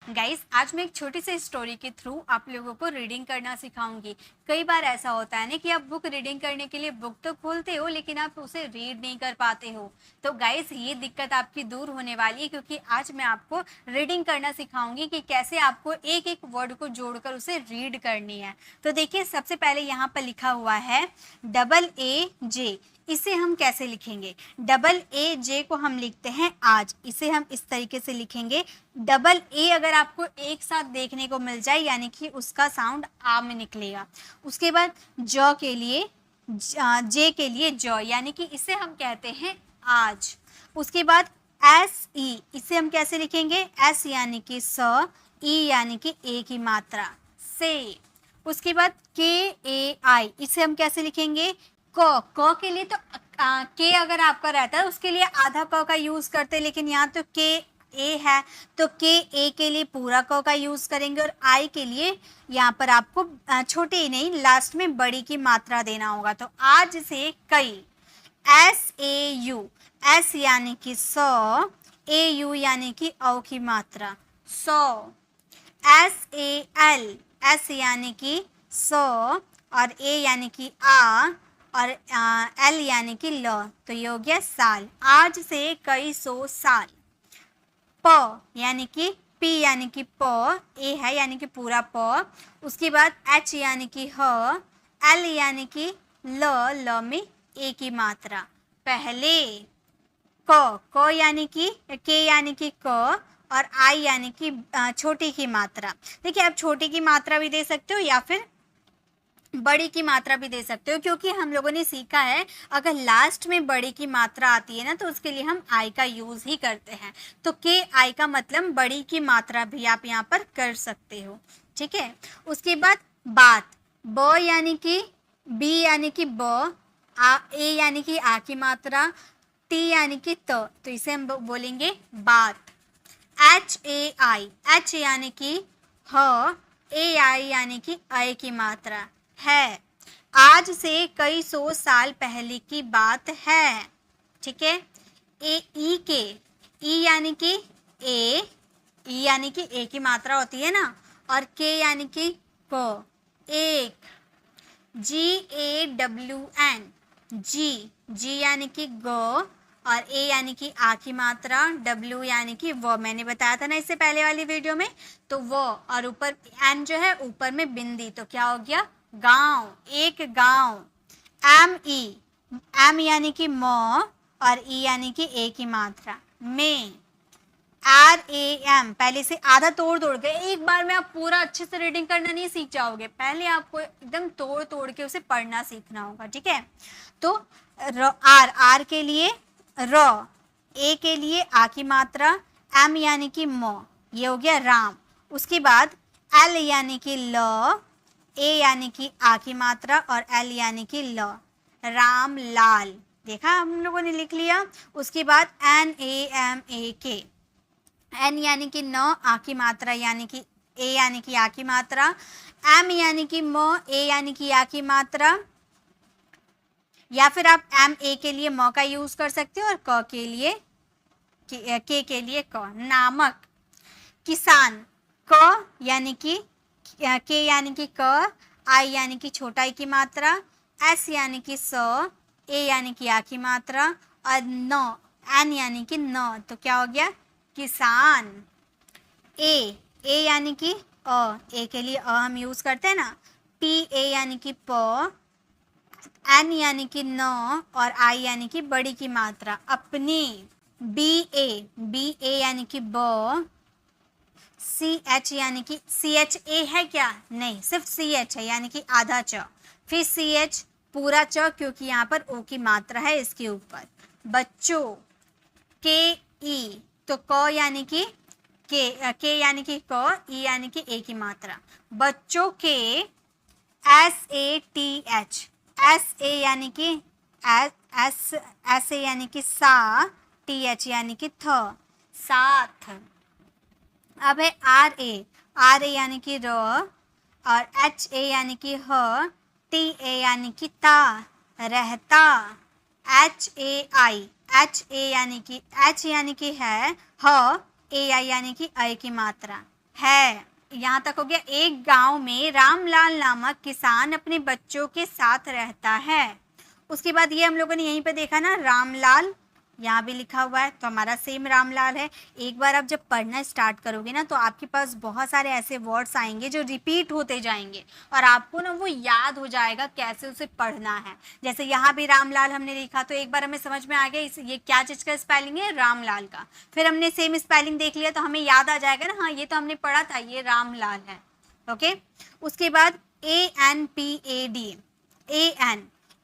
Guys, आज मैं एक छोटी सी स्टोरी के थ्रू आप लोगों को रीडिंग करना सिखाऊंगी। कई बार ऐसा होता है ना कि आप बुक रीडिंग करने के लिए बुक तो खोलते हो लेकिन आप उसे रीड नहीं कर पाते हो। तो गाइस, ये दिक्कत आपकी दूर होने वाली है क्योंकि आज मैं आपको रीडिंग करना सिखाऊंगी कि कैसे आपको एक एक वर्ड को जोड़कर उसे रीड करनी है। तो देखिए, सबसे पहले यहाँ पर लिखा हुआ है AA J। इसे हम कैसे लिखेंगे? AA J को हम लिखते हैं आज। इसे हम इस तरीके से लिखेंगे। AA अगर आपको एक साथ देखने को मिल जाए यानी कि उसका साउंड आ में निकलेगा। उसके बाद ज के लिए, जे के लिए जॉ, यानी कि इसे हम कहते हैं आज। उसके बाद SE, इसे हम कैसे लिखेंगे? S यानी कि स, E यानी कि ए की मात्रा, से। उसके बाद KAI, इसे हम कैसे लिखेंगे? क के लिए तो के अगर आपका रहता है उसके लिए आधा क का यूज करते, लेकिन यहाँ तो KA है तो KA के लिए पूरा क का यूज करेंगे। और आई के लिए यहाँ पर आपको छोटे ही नहीं, लास्ट में बड़ी की मात्रा देना होगा। तो आज से कई, SAU, S यानी कि सौ, AU यानी कि औ की मात्रा, सौ। SAL, S यानी कि सौ और A यानी कि आ और L यानी कि ल, तो ये हो गया साल। आज से कई सौ साल। प यानी कि P यानी कि प, A है यानी कि पूरा प। उसके बाद H यानी कि ह, L यानी कि ल, ल में A की मात्रा, पहले। क यानी कि के यानी कि क और आई यानी कि छोटी की मात्रा। देखिए, आप छोटी की मात्रा भी दे सकते हो या फिर बड़ी की मात्रा भी दे सकते हो, क्योंकि हम लोगों ने सीखा है अगर लास्ट में बड़ी की मात्रा आती है ना तो उसके लिए हम आई का यूज ही करते हैं। तो के आई का मतलब बड़ी की मात्रा भी आप यहाँ पर कर सकते हो, ठीक है। उसके बाद बात, ब यानी कि, बी यानी कि ब, ए यानी कि आ की मात्रा, टी यानी कि त, तो इसे हम बोलेंगे बात। HAI, H यानी कि ह, AI यानी कि अय की मात्रा, है। आज से कई सौ साल पहले की बात है, ठीक है। ई के, ई यानी कि ए, ई यानी कि ए की मात्रा होती है ना, और के यानी कि क, एक। GAWN, जी, जी यानी कि ग और ए यानी कि आ की मात्रा, W यानी कि व, मैंने बताया था ना इससे पहले वाली वीडियो में। तो वो, और ऊपर एन जो है ऊपर में बिंदी, तो क्या हो गया? गांव, एक गांव। ME, एम यानी कि म और ई यानी कि ए की मात्रा, में। RAM, पहले से आधा तोड़ तोड़ के, एक बार में आप पूरा अच्छे से रीडिंग करना नहीं सीख जाओगे, पहले आपको एकदम तोड़ तोड़ के उसे पढ़ना सीखना होगा, ठीक है। तो आर के लिए र, ए के लिए आ की मात्रा, एम यानी कि म, ये हो गया राम। उसके बाद एल यानी कि ल, ए यानी कि आ की मात्रा और एल यानी कि ल, राम लाल। देखा, हम लोगों ने लिख लिया। उसके बाद NAMAK, एन यानी कि न, आ की मात्रा यानी कि ए यानी कि आ की मात्रा, एम यानी कि म, ए यानी कि आ की मात्रा, या फिर आप MA के लिए म का यूज कर सकते हो और क के लिए के लिए क, नामक। किसान, क यानी कि के यानी कि क, आई यानी कि छोटा ई की मात्रा, एस यानी कि स, ए यानी कि आ की मात्रा और न, एन यानी कि न, तो क्या हो गया? किसान। ए यानी कि ए के लिए हम यूज करते हैं ना, PA यानी कि प, एन यानी कि न और आई यानी कि बड़ी की मात्रा, अपनी। BA यानी कि ब, CH यानी कि CHA है क्या? नहीं, सिर्फ CH है यानी कि आधा च, फिर CH पूरा च क्योंकि यहाँ पर ओ की मात्रा है इसके ऊपर, बच्चों। KE, तो क यानी कि के यानी कि क, ई यानी कि ए की मात्रा, बच्चों के। SATH, SA यानी कि SA यानी कि सा, TH यानी कि थ, साथ। अब है RA यानी कि र और HA यानी कि ह, TA यानी कि ता, रहता। HA यानी कि H यानी कि है, ह, AI यानी कि अय की मात्रा, है। यहाँ तक हो गया। एक गांव में रामलाल नामक किसान अपने बच्चों के साथ रहता है। उसके बाद ये हम लोगों ने यहीं पे देखा ना, रामलाल यहाँ भी लिखा हुआ है, तो हमारा सेम रामलाल है। एक बार आप जब पढ़ना स्टार्ट करोगे ना, तो आपके पास बहुत सारे ऐसे वर्ड्स आएंगे जो रिपीट होते जाएंगे और आपको ना वो याद हो जाएगा कैसे उसे पढ़ना है। जैसे यहाँ भी रामलाल हमने लिखा, तो एक बार हमें समझ में आ गया ये क्या चीज़ का स्पेलिंग है, रामलाल का। फिर हमने सेम स्पेलिंग देख लिया तो हमें याद आ जाएगा ना, हाँ ये तो हमने पढ़ा था, ये रामलाल है। ओके। उसके बाद ANPAD,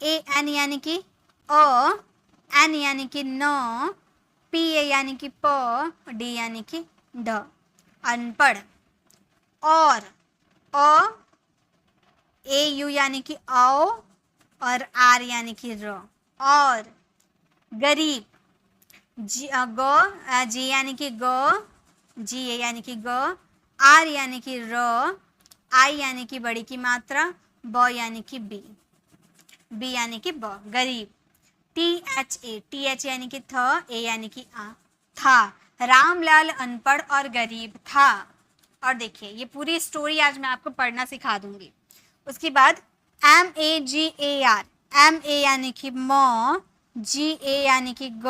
ए एन यानी कि अ, एन यानी कि न, PA यानी कि प, D यानी कि ड, अनपढ़। और AU यानी कि आओ, और R यानी कि र। और गरीब, G यानी कि ग, GA यानी कि ग, R यानी कि र, I यानी कि बड़ी की मात्रा, ब यानी कि B यानी कि ब, गरीब। TH यानी कि थ, A यानी कि आ, था। रामलाल अनपढ़ और गरीब था। और देखिए ये पूरी स्टोरी आज मैं आपको पढ़ना सिखा दूंगी। उसके बाद MAGAR, MA यानी कि म, GA यानी कि ग,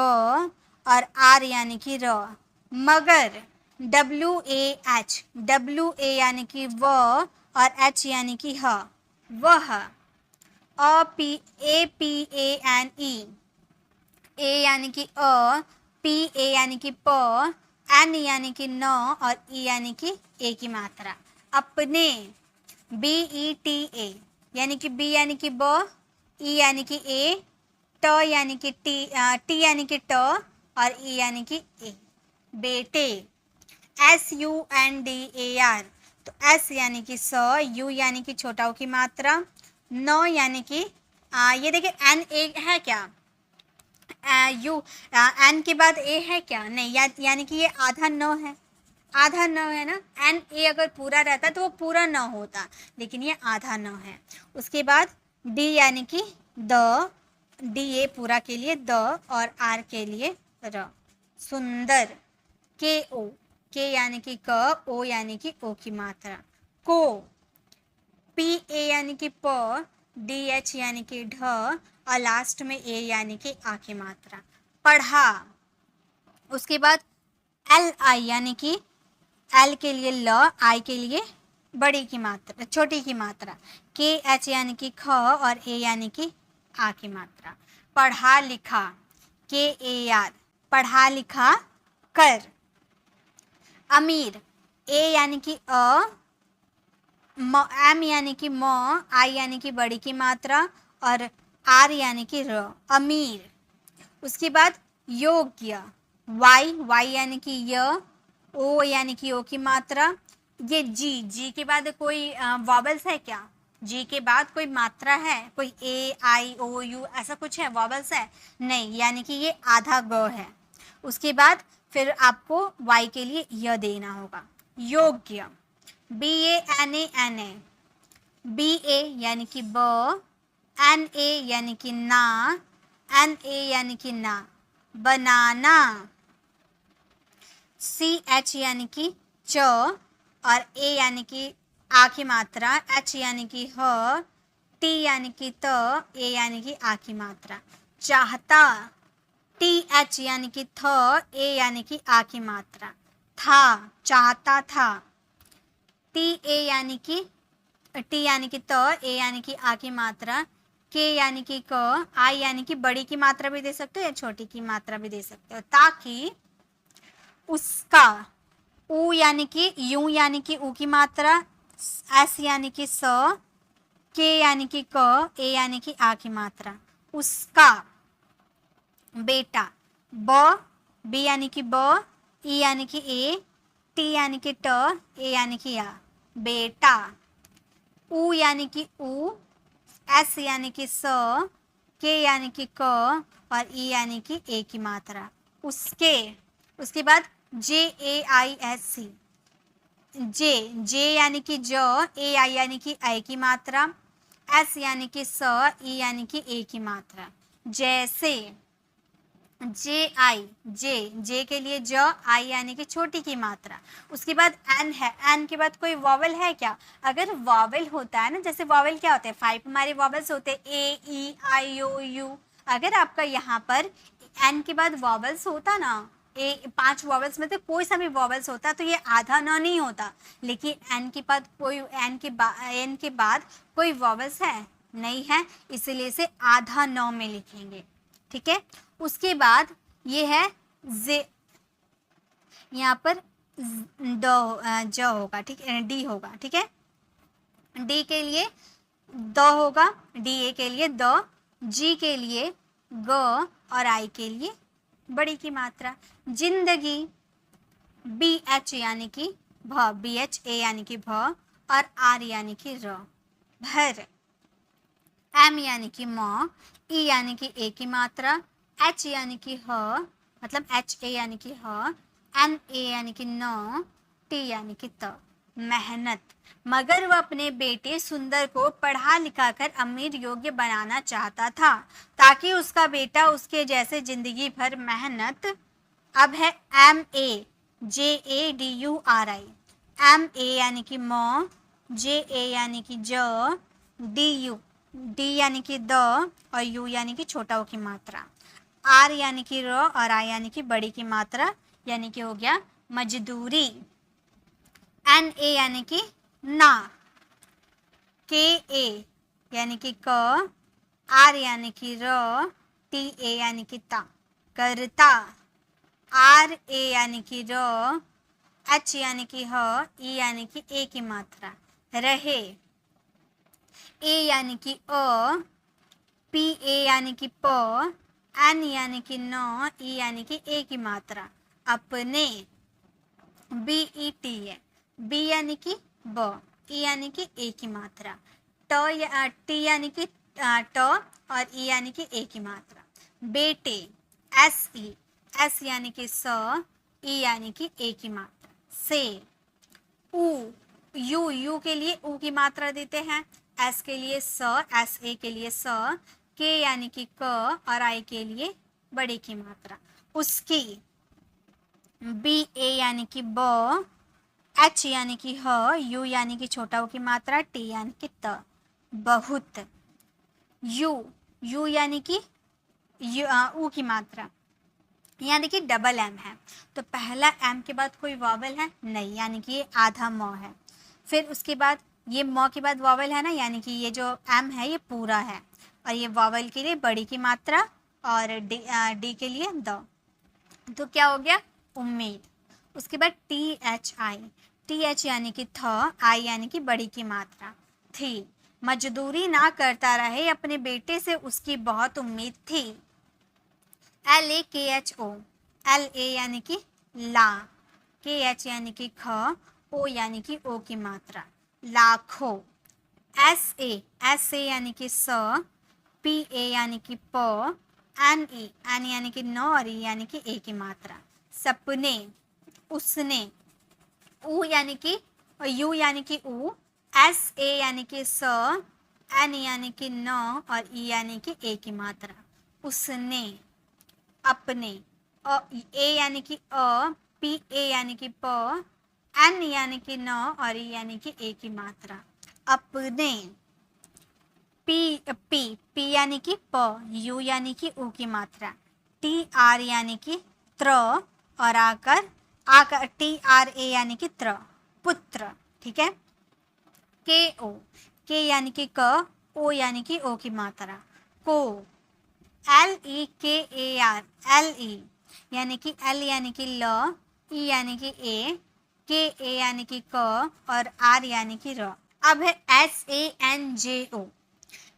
और R यानी कि र। मगर, WA यानी कि व, और H यानी कि ह, वह। APANE, A यानी कि अ, PA यानी कि प, N यानी कि न, और E यानी कि ए की मात्रा। अपने, BETA यानी कि B यानी कि ब, E यानी कि ए, ट यानी कि T यानी कि ट, और E यानी कि ए, बेटे। SUNDAR, तो S यानी कि स, U यानी कि छोटा ऊ की मात्रा, न यानी कि ये देखिए NA है क्या, यू एन के बाद ए है क्या, नहीं, यानी कि ये आधा न है, आधा न है ना। NA अगर पूरा रहता तो वो पूरा न होता, लेकिन ये आधा न है। उसके बाद D यानी कि द, DA पूरा के लिए द, और R के लिए र। सुंदर, KO, K यानी कि क, O यानी कि ओ की मात्रा। को, PA यानी कि प, DH यानी कि ढ, और लास्ट में A यानी कि आ की मात्रा। पढ़ा। उसके बाद LI यानी कि L के लिए ल, I के लिए बड़ी की मात्रा, छोटी की मात्रा। KH यानी कि ख, और A यानी कि आ की मात्रा। पढ़ा लिखा, KAR, पढ़ा लिखा कर। अमीर, A यानी कि अ, M यानी कि म, I यानी कि बड़ी की मात्रा, और R यानी कि र, अमीर। उसके बाद योग्य, Y यानी कि य, O यानी कि ओ की मात्रा। ये G के बाद कोई वॉबल्स है क्या, G के बाद कोई मात्रा है, कोई AIOU ऐसा कुछ है, वॉबल्स है नहीं, यानी कि ये आधा ग है। उसके बाद फिर आपको Y के लिए य देना होगा। योग्य, BANA, BA यानी कि ब, NA यानी कि ना, NA यानी कि ना, बनाना। CH यानी कि च, और A यानी कि आ की मात्रा, H यानी कि ह, T यानी कि त, A यानी कि आ की मात्रा। चाहता, TH यानी कि थ, A यानी कि आ की मात्रा। था, चाहता था। TA यानी कि T यानी कि त, A यानी कि आ की मात्रा, K यानी कि क, I यानी कि बड़ी की मात्रा भी दे सकते हो या छोटी की मात्रा भी दे सकते हो। ताकि उसका, U यानी कि यू यानी कि ऊ की मात्रा, S यानी कि स, K यानी कि क, A यानी कि आ की मात्रा। उसका, बेटा, B यानी कि ब, E यानी कि ए, T यानी कि ट, A यानी कि आ, बेटा। ऊ यानी कि ऊ, S यानी कि स, K यानी कि क, और E यानी कि ए की मात्रा। उसके। उसके बाद JAISC, J यानी कि ज, AI यानी कि आई की मात्रा, S यानी कि स, E यानी कि ए की मात्रा। जैसे, जे आई, जे के लिए ज, आई यानी कि छोटी की मात्रा। उसके बाद एन है, एन के बाद कोई वॉवल है क्या? अगर वॉवल होता है ना, जैसे वॉवल क्या होते हैं, 5 हमारे वॉवल्स होते हैं, ए ई आई ओ यू। अगर आपका यहाँ पर एन के बाद वॉवल्स होता ना, 5 वॉवल्स में तो कोई सा भी वॉवल्स होता तो ये आधा न नहीं होता, लेकिन एन के बाद कोई एन के बाद कोई वॉवल्स है नहीं है, इसीलिए इसे आधा न में लिखेंगे। ठीक है, उसके बाद ये है जे, यहाँ पर ज होगा, ठीक है, डी होगा। ठीक है, डी के लिए द होगा, डी ए के लिए द, जी के लिए ग और आई के लिए बड़ी की मात्रा। जिंदगी, बी एच यानी कि भ, बी एच ए यानी कि भ और आर यानी कि र। भर, एम यानी कि म, ई यानी कि ए की मात्रा, एच यानी कि ह, मतलब एच ए यानी कि ह, एन ए यानी कि न, टी यानी कि त। मेहनत, मगर वह अपने बेटे सुंदर को पढ़ा लिखा कर अमीर योग्य बनाना चाहता था, ताकि उसका बेटा उसके जैसे जिंदगी भर मेहनत। अब है M A, J A D U R I. M A यानी कि म, जे ए यानी कि ज, डी यू, डी यानी कि द और यू यानी कि छोटा ओ की मात्रा, आर यानी कि र और आई यानी कि बड़ी की मात्रा, यानी कि हो गया मजदूरी। एन ए यानी कि ना, के ए यानी कि क, आर यानी कि र, टी ए यानी कि ता, करता। आर ए यानी कि र, एच यानी कि ह, ई यानी कि ए की मात्रा, रहे। ए यानी कि अ, पी ए यानी कि प, एन यानी कि न, ई यानी कि ए की मात्रा, अपने। बी ई टी है, बी यानी कि ब, ई यानी कि ए की मात्रा, टी यानी कि ट और ई यानी कि ए की मात्रा। बेटे, एस ई, एस यानी कि स, ई यानी कि ए की मात्रा, से। ऊ, यू के लिए ऊ की मात्रा देते हैं, एस के लिए स, एस ए के लिए स, के यानी कि क और आई के लिए बड़े की मात्रा। उसकी, बी ए यानी कि ब, एच यानी कि ह, यू यानी कि छोटा ऊ की मात्रा, टी यानी कि त। बहुत, यू यानी कि ऊ की मात्रा, यहाँ देखिए डबल एम है, तो पहला एम के बाद कोई वॉवल है नहीं, यानी कि ये आधा म है। फिर उसके बाद ये म के बाद वॉवल है ना, यानी कि ये जो एम है ये पूरा है, और ये वॉवल के लिए बड़ी की मात्रा और डी के लिए द, तो क्या हो गया उम्मीद। उसके बाद टी एच यानी कि थ, आई यानी कि बड़ी की मात्रा, थी। मजदूरी ना करता रहे अपने बेटे से उसकी बहुत उम्मीद थी। एल ए के एच ओ, एल ए यानी कि ला, के एच यानी कि ख, ओ यानी कि ओ की मात्रा, लाखों। एस ए यानी कि स, पी ए यानी कि प, एन यानी कि न और ई यानी कि ए की मात्रा, सपने। उसने, ऊ यानी कि यू यानी कि ऊ, एस ए यानी कि स, एन यानी कि न और ई यानी कि ए की मात्रा, उसने। अपने, ए यानी कि अ, पी ए यानी कि प, एन यानी कि न और ई यानी कि ए की मात्रा, अपने। पी यानी कि प, यू यानी कि ऊ की मात्रा, टी आर यानी कि त्र और आकर टी आर ए यानी कि त्र, पुत्र। ठीक है, के यानी कि क, ओ यानी कि ओ की मात्रा, को। एल ई के ए आर, एल ई यानी कि एल यानी कि ल, ई यानी कि ए, के ए यानी कि क और आर यानी कि र। अब है एस ए एन जे ओ।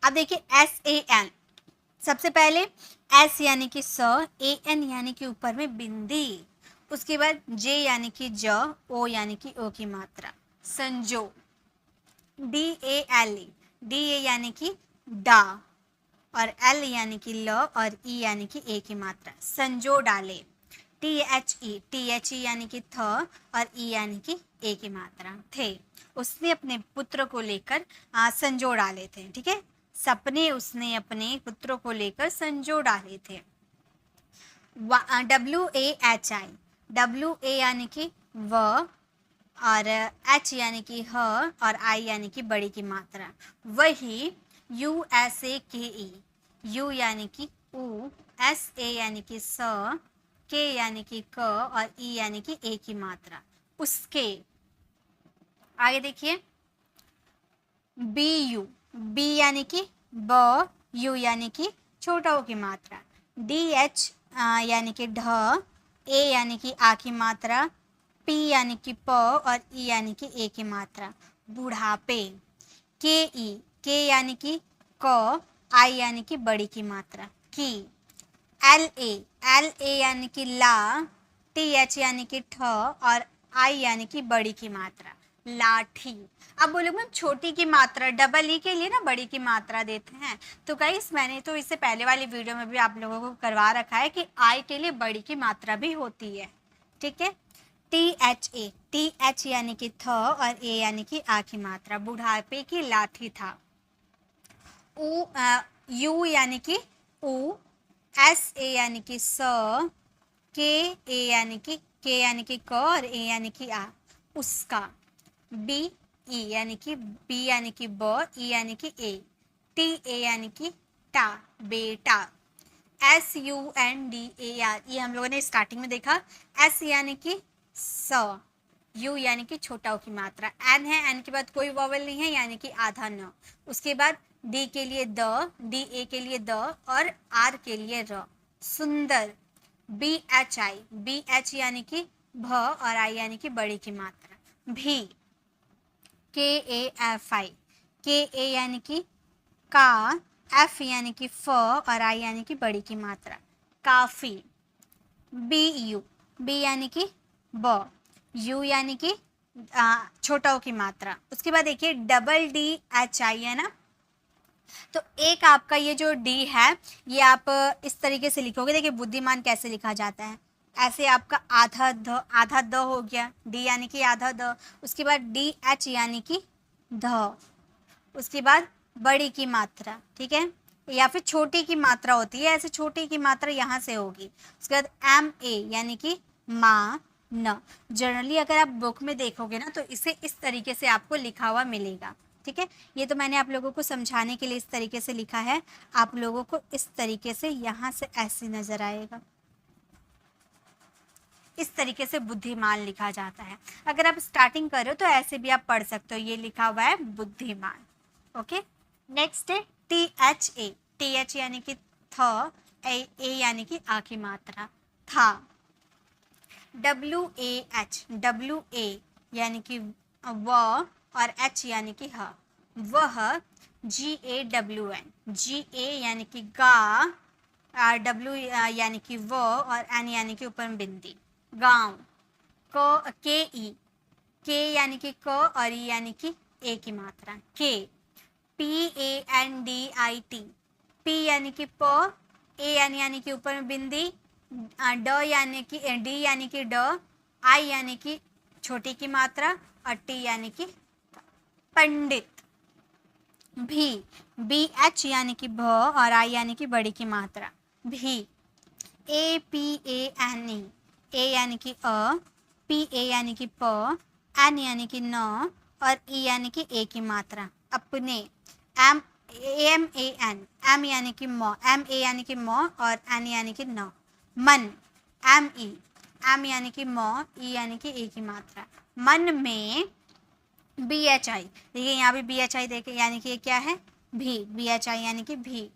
अब देखिए एस ए एन, सबसे पहले एस यानी कि स, ए एन यानी कि ऊपर में बिंदी, उसके बाद जे यानी कि ज, ओ यानी कि ओ की मात्रा, संजो। D A L E, D A यानी कि डा और एल यानी कि ल और ई यानी कि ए की मात्रा, संजो डाले। टी एच ई यानी कि थ और ई यानी कि ए की मात्रा, थे। उसने अपने पुत्र को लेकर संजो डाले थे। ठीक है, सपने उसने अपने पुत्रों को लेकर संजो डाले थे। WAHI, WA यानी कि व, और H यानी कि ह, और I यानी कि बड़ी की मात्रा। वही USAKE, U यानी कि उ, SA यानी कि स, K यानी कि क, और E यानी कि ए की मात्रा। उसके आगे देखिए BU, B यानी कि ब, U यानी कि छोटा ओ की मात्रा। DH यानी कि ढ, A यानी कि आ की मात्रा, P यानी कि प, और E यानी कि ए की मात्रा। बुढ़ापे। KE, K यानी कि क, I यानी कि बड़ी की मात्रा। की। LA, LA यानी कि ला, TH यानी कि ठ, और I यानी कि बड़ी की मात्रा। लाठी। अब बोलोगे मैम छोटी की मात्रा, डबल ई के लिए ना बड़ी की मात्रा देते हैं, तो गाइस मैंने तो इससे पहले वाली वीडियो में भी आप लोगों को करवा रखा है कि आई के लिए बड़ी की मात्रा भी होती है, ठीक है। THA, TH यानी कि थ, और ए यानी कि आ की मात्रा। बुढ़ापे की लाठी था। U यानी कि उ, SA यानी कि स, के यानी कि क, और ए यानी कि आ, उसका। BE यानी कि B यानी कि ब, E यानी कि ए, TA यानी कि टा, बेटा। SUNDAR, ये हम लोगों ने स्टार्टिंग में देखा। S यानी कि स, U यानी कि छोटा ओ की मात्रा। N है, N के बाद कोई वॉवल नहीं है यानी कि आधा न। उसके बाद D के लिए द, DA के लिए द, और R के लिए र। सुंदर। BHI, BH यानी कि भ, और I यानी कि बड़ी की मात्रा। भी। KAFI, KA यानी कि का, F यानी कि फ, और I यानी कि बड़ी की मात्रा। काफी। BU, B यानी कि ब, U यानी कि छोटा ओ की मात्रा। उसके बाद देखिए DDHI है ना, तो एक आपका ये जो D है ये आप इस तरीके से लिखोगे। देखिए बुद्धिमान कैसे लिखा जाता है, ऐसे आपका आधा द हो गया, D यानी कि आधा द। उसके बाद DH यानी कि ध। उसके बाद बड़ी की मात्रा, ठीक है, या फिर छोटी की मात्रा होती है, ऐसे छोटी की मात्रा यहाँ से होगी। उसके बाद MA यानी कि माँ न। जनरली अगर आप बुक में देखोगे ना तो इसे इस तरीके से आपको लिखा हुआ मिलेगा, ठीक है। ये तो मैंने आप लोगों को समझाने के लिए इस तरीके से लिखा है, आप लोगों को इस तरीके से यहाँ से ऐसे नजर आएगा, इस तरीके से बुद्धिमान लिखा जाता है। अगर आप स्टार्टिंग कर रहे हो तो ऐसे भी आप पढ़ सकते हो, ये लिखा हुआ है बुद्धिमान। ओके, नेक्स्ट है THA, TH यानी कि थ, ए यानी कि आ की मात्रा, था। WAH, WA यानी कि व, और H यानी कि ह, वह। GAWN, GA यानी कि गा, W यानी कि व, और N यानी कि ऊपर बिंदी, गांव। KE, K यानी कि क, और E यानी कि ए की मात्रा, के। PANDIT, P यानी कि प, A यानी कि ऊपर में बिंदी, ड यानी कि D यानी कि ड, I यानी कि छोटी की मात्रा, और T यानी कि पंडित। भी। BH यानी कि भ, और I यानी कि बड़ी की मात्रा, भी। APANE, A यानी कि अ, PA यानी कि प, N यानी कि न, और E यानी कि ए की मात्रा, अपने। MAN, M यानी कि म, MA यानी कि म, और N यानी कि न, मन। ME, M यानी कि म, E यानी कि ए की मात्रा, मन में। BHI, देखिए यहाँ भी BHI देखे यानी कि ये क्या है, भी। BHI यानी कि भी।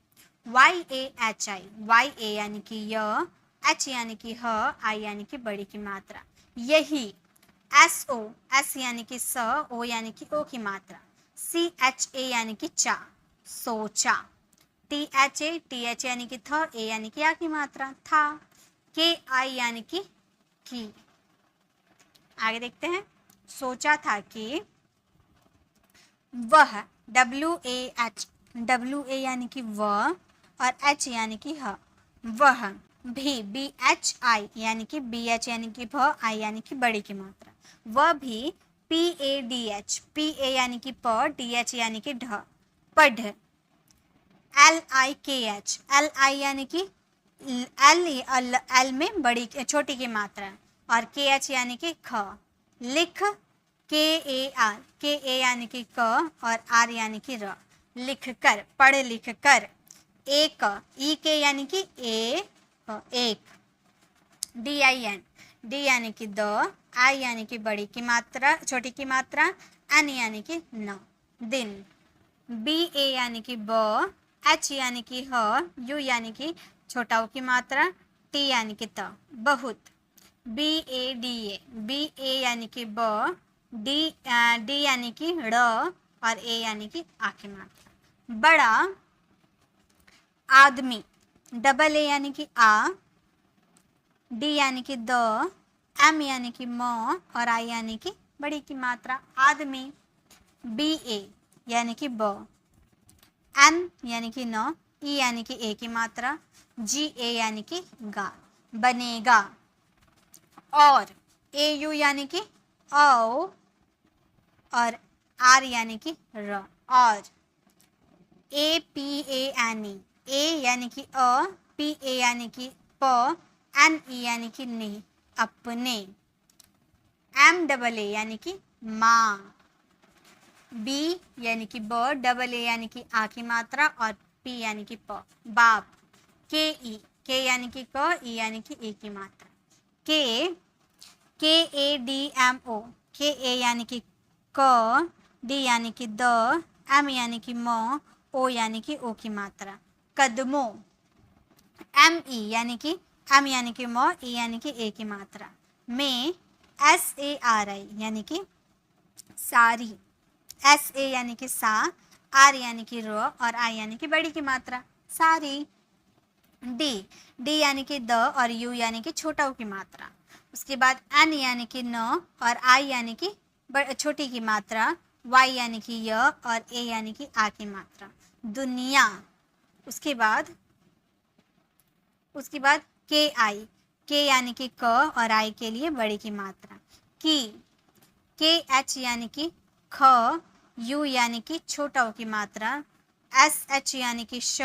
YAHI, YA यानी कि य, H यानी कि ह, I यानी कि बड़ी की मात्रा, यही। SO, S यानी कि स, O यानी कि ओ की मात्रा, CHA यानी कि चा, सोचा। THA, TH यानी कि थ, A यानी कि आ की मात्रा, था। KI यानी कि की। आगे देखते हैं, सोचा था कि वह, WAH, WA यानी कि वह, और H यानी कि ह, वह। भी, BHI यानी कि BH यानी कि भ, I यानी कि बड़ी की मात्रा, वह भी। PADH, PA यानी कि प, DH यानी कि ढ, पढ़। LIKH, LI यानी कि एल में बड़ी छोटी की मात्रा, और के एच यानी कि ख। लिख, के ए यानी कि क, और आर यानी कि र। लिख कर, पढ़ लिख कर। एक, ई के यानी कि एक। डी आई एन, डी यानी कि द, आई यानी कि बड़ी की मात्रा, छोटी की मात्रा, एन यानी कि न, दिन। बी ए यानी कि ब, एच यानी कि ह, यू यानी कि छोटा की मात्रा, टी यानी कि त, बहुत। B A D A, B A यानी कि ब, डी यानी कि ड़, और ए यानी कि आ की मात्रा। बड़ा, आदमी, डबल ए यानी कि आ, डी यानी कि द, एम यानी कि म, और आई यानी कि बड़ी की मात्रा, आदमी। बी ए यानी कि ब, एन यानी कि न, ई यानी कि ए की मात्रा, जी ए यानी कि गा, बनेगा। और, ए यू यानी कि औ, और आर यानी कि र, और। A P A N E, ए यानी कि अ, पी ए यानी कि प, एन ई यानी कि ने, अपने। एम डबल ए यानी कि माँ। बी यानी कि ब, डबल ए यानी कि आ की मात्रा, और पी यानी कि प, बाप। के यानी कि क, ई यानी कि ए की मात्रा। के ए डी एम ओ, के ए यानी कि क, डी यानी कि द, एम यानी कि म, ओ यानी कि ओ की मात्रा, कदमों। एम ई यानी कि एम यानी कि म, ई यानी कि ए की मात्रा, में। एस ए आर आई यानी कि सारी, एस ए यानी कि सा, आर यानी कि र, और आई यानी कि बड़ी की मात्रा, सारी। डी यानी कि द, और यू यानी कि छोटा की मात्रा। उसके बाद एन यानी कि न, और आई यानी कि छोटी की मात्रा, वाई यानी कि य, और ए यानी कि आ की मात्रा, दुनिया। उसके बाद के यानी कि क, और आई के लिए बड़ी की मात्रा, की। के एच यानी कि ख, यू यानी कि छोटा की मात्रा, एस एच यानी कि श,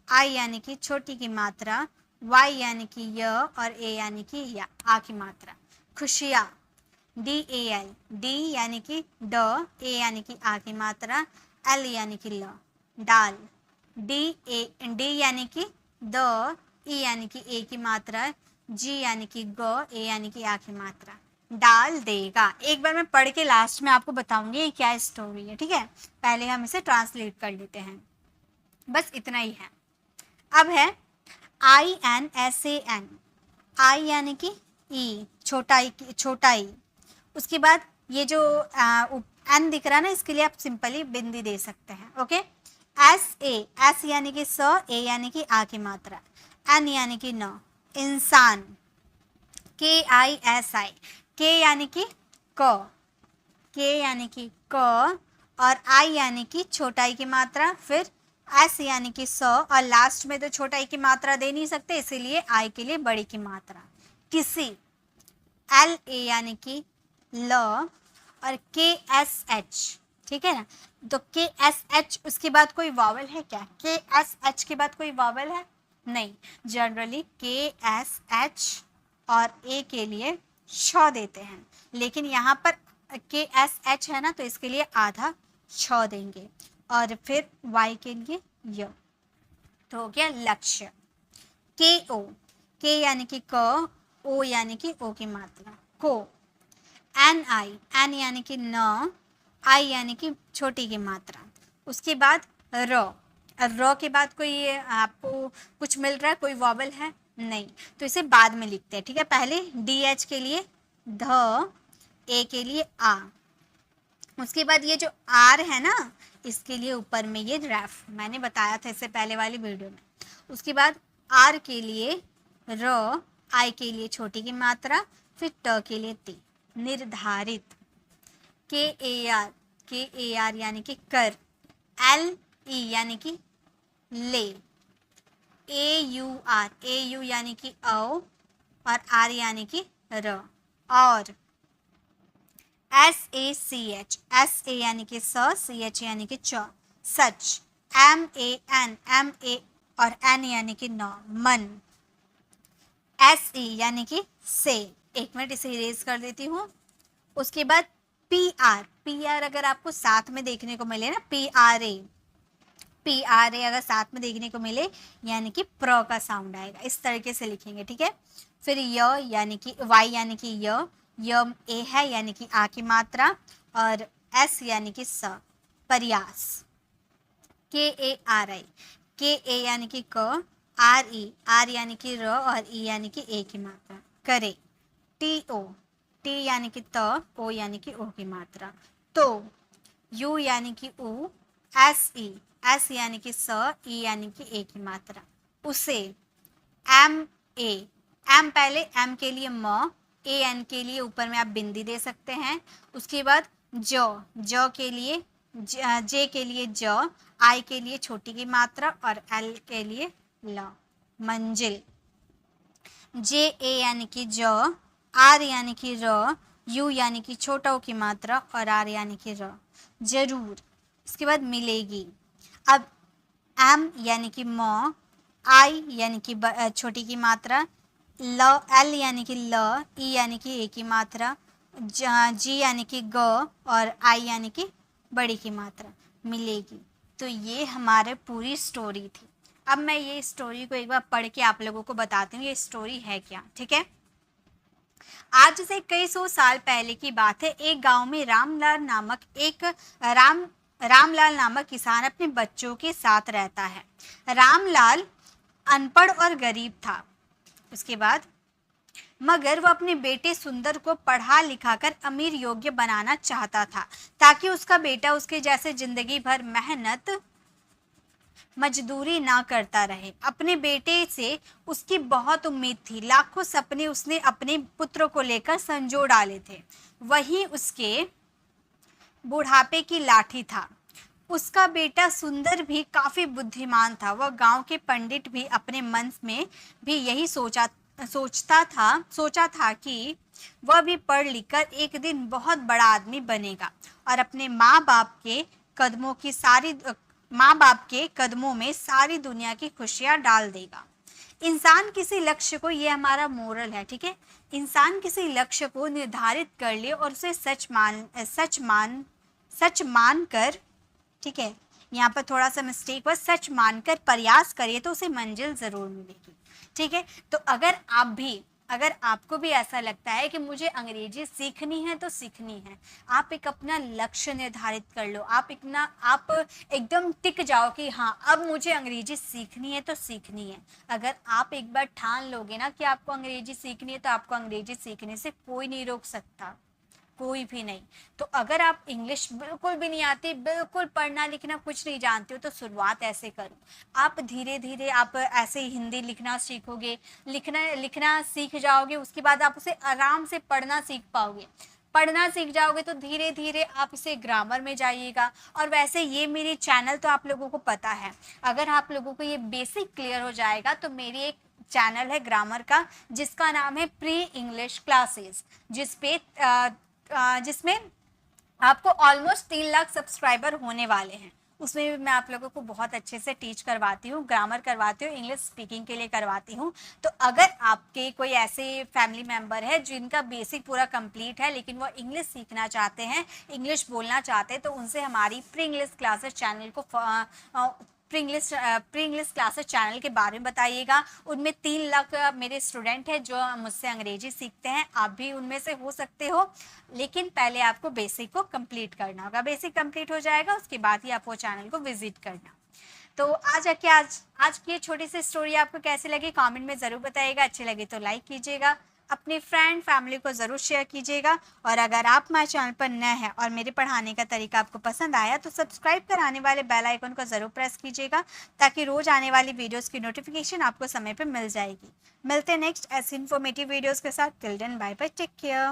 आई यानी कि छोटी की मात्रा, वाई यानी कि य, और ए यानी कि या, आ की मात्रा, खुशियाँ। डी ए एल, डी यानी कि ड, ए यानी कि आ की मात्रा, एल यानी कि ल, डाल। डी यानी कि द, ई यानी कि ए की मात्रा, जी यानी कि ग, ए यानी कि आ की मात्रा, डाल देगा। एक बार मैं पढ़ के लास्ट में आपको बताऊंगी ये क्या स्टोरी है, ठीक है। पहले हम इसे ट्रांसलेट कर लेते हैं, बस इतना ही है। अब है INSAN, आई यानी कि ई, छोटा ई। उसके बाद ये जो एन दिख रहा है ना, इसके लिए आप सिंपली बिंदी दे सकते हैं, ओके। एस यानी कि स, ए यानी कि आ की मात्रा, एन यानी कि न, इंसान। KISI, के यानी कि क, और आई यानी कि छोटाई की मात्रा, फिर एस यानी कि स, और लास्ट में तो छोटाई की मात्रा दे नहीं सकते, इसीलिए आई के लिए बड़ी की मात्रा, किसी। LA यानी कि ल, और KSH, ठीक है ना। तो KSH उसके बाद कोई वावल है क्या? KSH के बाद कोई वावल है? नहीं। जनरली KSH और A के लिए छ देते हैं, लेकिन यहाँ पर KSH है ना, तो इसके लिए आधा छ देंगे, और फिर Y के लिए य। तो हो गया लक्ष्य। KO, के यानी कि क, ओ यानी कि ओ की मात्रा, को। NI, एन यानी कि न, आई यानी कि छोटी की मात्रा। उसके बाद र के बाद कोई आपको कुछ मिल रहा है, कोई वॉवल है? नहीं, तो इसे बाद में लिखते हैं, ठीक है। पहले DH के लिए ध, ए के लिए आ। उसके बाद ये जो आर है ना, इसके लिए ऊपर में ये रैफ, मैंने बताया था इससे पहले वाली वीडियो में। उसके बाद आर के लिए र, आई के लिए छोटी की मात्रा, फिर ट के लिए ती, निर्धारित। के ए आर यानी कि कर, LE यानी कि ले, AU यानी कि औ, और आर यानी कि र, और। SACH यानी कि स, CH यानी कि च, सच। MAN और N यानी कि न, मन। SE यानी कि से, एक मिनट इसे इरेज कर देती हूँ। उसके बाद PR अगर आपको साथ में देखने को मिले ना, PRA अगर साथ में देखने को मिले यानी कि प्र का साउंड आएगा, इस तरीके से लिखेंगे, ठीक है। फिर यानी कि वाई यानी कि ए है यानी कि आ की मात्रा, और S यानी कि स, प्रयास, KARI यानी कि क, आर यानी कि र, और ई यानी कि ए की मात्रा, करे, टी यानी कि त, ओ यानी कि ओ की मात्रा, तो, यू यानी कि उ, एस यानी कि स, ई यानी कि ए की मात्रा, उसे, एम पहले, एम के लिए म, ए एन के लिए ऊपर में आप बिंदी दे सकते हैं। उसके बाद ज के लिए, जे के लिए ज, आई के लिए छोटी की मात्रा, और एल के लिए ल, मंजिल, JA यानी कि ज, आर यानी कि र, यू यानी कि छोटा ओ की मात्रा, और आर यानी कि र, जरूर। इसके बाद मिलेगी। अब एम यानी कि म, आई यानी कि छोटी की मात्रा, एल यानी कि ल, ई यानी कि ए की मात्रा, जी यानी कि ग, और आई यानी कि बड़ी की मात्रा, मिलेगी। तो ये हमारे पूरी स्टोरी थी। अब मैं ये स्टोरी को एक बार पढ़ के आप लोगों को बताती हूँ ये स्टोरी है क्या, ठीक है। आज से कई सौ साल पहले की बात है। एक गांव में रामलाल नामक किसान अपने बच्चों के साथ रहता है। रामलाल अनपढ़ और गरीब था। उसके बाद मगर वह अपने बेटे सुंदर को पढ़ा लिखा कर अमीर योग्य बनाना चाहता था, ताकि उसका बेटा उसके जैसे जिंदगी भर मेहनत मजदूरी ना करता रहे। अपने बेटे से उसकी बहुत उम्मीद थी। लाखों सपने उसने अपने पुत्र को लेकर संजो डाले थे। वही उसके बुढ़ापे की लाठी था। उसका बेटा सुंदर भी काफी बुद्धिमान था। वह गांव के पंडित भी अपने मन में भी यही सोचा था कि वह भी पढ़ लिख कर एक दिन बहुत बड़ा आदमी बनेगा और अपने माँ बाप के कदमों में सारी दुनिया की खुशियां डाल देगा। इंसान किसी लक्ष्य को, ये हमारा मोरल है, ठीक है, इंसान किसी लक्ष्य को निर्धारित कर ले और उसे सच मान कर, ठीक है, यहाँ पर थोड़ा सा मिस्टेक हुआ, सच मानकर प्रयास करिए तो उसे मंजिल जरूर मिलेगी, ठीक है। तो अगर आपको भी ऐसा लगता है कि मुझे अंग्रेजी सीखनी है तो सीखनी है, आप एक अपना लक्ष्य निर्धारित कर लो, आप एकदम टिक जाओ कि हाँ अब मुझे अंग्रेजी सीखनी है तो सीखनी है। अगर आप एक बार ठान लोगे ना कि आपको अंग्रेजी सीखनी है तो आपको अंग्रेजी सीखने से कोई नहीं रोक सकता, कोई भी नहीं। तो अगर आप इंग्लिश बिल्कुल भी नहीं आती, बिल्कुल पढ़ना लिखना कुछ नहीं जानते हो, तो शुरुआत ऐसे करो। आप धीरे धीरे आप ऐसे ही हिंदी लिखना सीखोगे, लिखना सीख जाओगे, उसके बाद आप उसे आराम से पढ़ना सीख पाओगे। पढ़ना सीख जाओगे तो धीरे धीरे आप इसे ग्रामर में जाइएगा। और वैसे ये मेरी चैनल तो आप लोगों को पता है, अगर आप लोगों को ये बेसिक क्लियर हो जाएगा तो मेरी एक चैनल है ग्रामर का जिसका नाम है प्री इंग्लिश क्लासेस, जिसमें आपको ऑलमोस्ट 3 लाख सब्सक्राइबर होने वाले हैं। उसमें भी मैं आप लोगों को बहुत अच्छे से टीच करवाती हूँ, ग्रामर करवाती हूँ, इंग्लिश स्पीकिंग के लिए करवाती हूँ। तो अगर आपके कोई ऐसे फैमिली मेंबर है जिनका बेसिक पूरा कंप्लीट है लेकिन वो इंग्लिश सीखना चाहते हैं, इंग्लिश बोलना चाहते हैं, तो उनसे हमारी प्री इंग्लिश क्लासेस चैनल को प्री इंग्लिश क्लासेस चैनल के बारे में बताइएगा। उनमें 3 लाख मेरे स्टूडेंट हैं जो मुझसे अंग्रेजी सीखते हैं, आप भी उनमें से हो सकते हो। लेकिन पहले आपको बेसिक को कंप्लीट करना होगा, बेसिक कंप्लीट हो जाएगा उसके बाद ही आप वो चैनल को विजिट करना। तो आज की छोटी सी स्टोरी आपको कैसी लगी कमेंट में ज़रूर बताइएगा। अच्छी लगी तो लाइक कीजिएगा, अपने फ्रेंड फैमिली को ज़रूर शेयर कीजिएगा। और अगर आप हमारे चैनल पर नए हैं और मेरे पढ़ाने का तरीका आपको पसंद आया तो सब्सक्राइब कर आने वाले बेल आइकन को ज़रूर प्रेस कीजिएगा, ताकि रोज़ आने वाली वीडियोज़ की नोटिफिकेशन आपको समय पर मिल जाएगी। मिलते हैं नेक्स्ट ऐसी इन्फॉर्मेटिव वीडियोज़ के साथ। Till then bye bye, take care.